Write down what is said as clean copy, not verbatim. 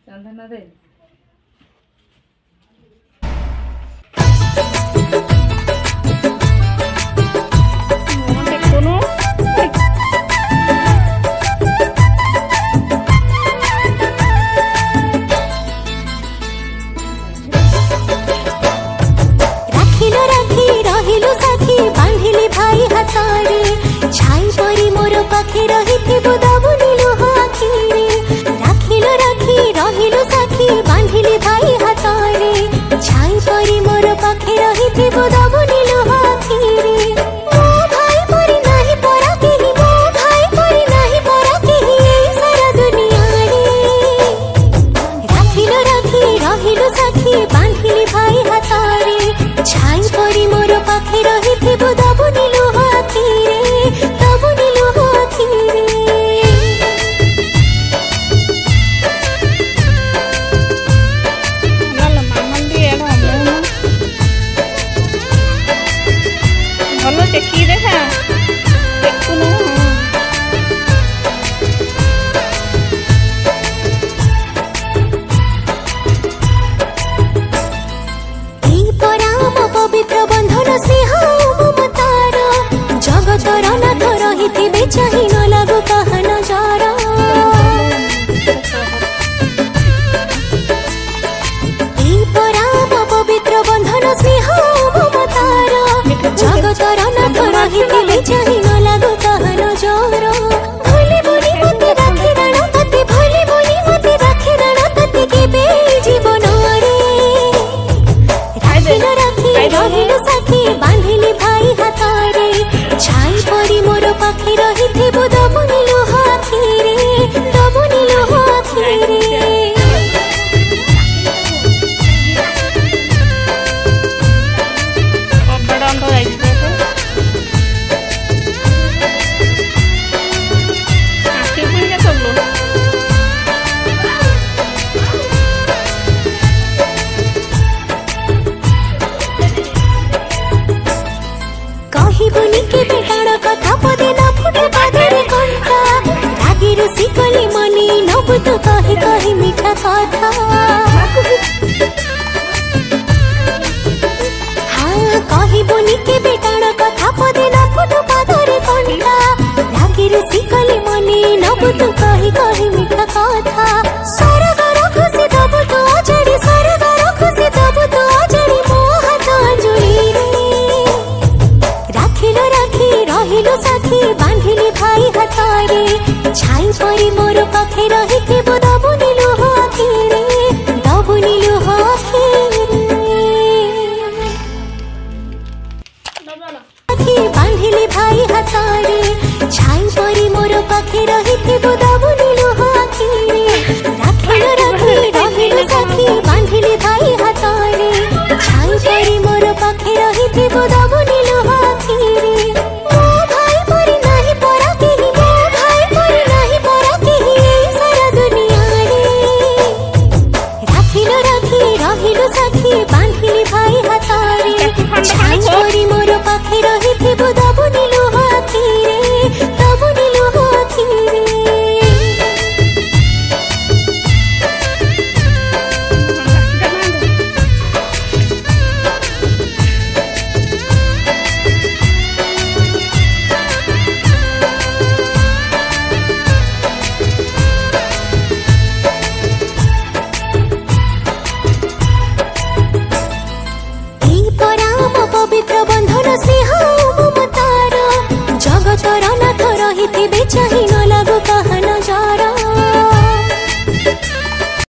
चंदन दे छाई परी मोर पाखे रहिथिबु दबुनी लुह आखिरे राखिलो राखी रहिलु साखी बांधिली भाई हाथरे छाई परी मोर पाखे रहिथिबु दबुनी लुह आखिरे मो भाई परी नाही परा केही मो भाई परी नाही परा केही एई सारा दुनिया रे राखिलो राखी रहिलु साखी बांधिली भाई हाथरे छाई परी मोर पाखे रहिथिबु दबुनी लुह आखिरे पवित्र बंधन स्नेह ममतार जगतर नाथ रहिथिबे चाहि न लागु कहा नजर एई पराम पवित्र बंधन स्नेह ममतार जगतर नाथ रहिथिबे चाहि न लागु कहा नजर भोले बोली मते राखी राण तते भोले बोली मते राखी राण तते केबे जीवन रे राखिलो राखी रहिलु साखी बांधिली भाई हाथरे छाई परी मोर पाखे रहिथिबु दबुनी लुह आखिरे दबुनी लुह आखिरे कहिबुनी के बेटाण कथा पदे न फुटे पादरे कंठा रागी रुसी कली मनी नबु तो कहि कहि मीठा कथा हाँ कहिबुनी के बेटाण कथा पदे न फुटे पादरे कंठा रागी रुसी कली मनी नबु तो कहि कहि मीठा कथा सरगर खुशी दबु तो अजड़ी सरगर खुशी दबु तो अजड़ी मो हाथ अंजुली रे राखिलो राखी रहिलु साखी बांधिली भाई हाथरे छाई परी मोर पाखे रहिथिबु दबुनी लुह आखिरे दबुनी लुह आखिरे बांधिली भाई हाथरे छाई परी मोर पाखे रहिथिबु दबुनी लुह आखिरे राखिलो राखी रहिलु साखी बांधिली भाई हाथरे छाई परी मोर पाखे रहिथिबु दबुनी लुह आखिरे मो भाई परी नाही परा केही मो भाई परी नाही परा केही एई सारा दुनिया रे राखिलो राखी रहिलु साखी बांधिली भाई हाथरे छाई परी मोर पाखे रहिथिबु दबुनी लुह आखिरे दबुनी लुह आखिरे पवित्र बंधन स्नेह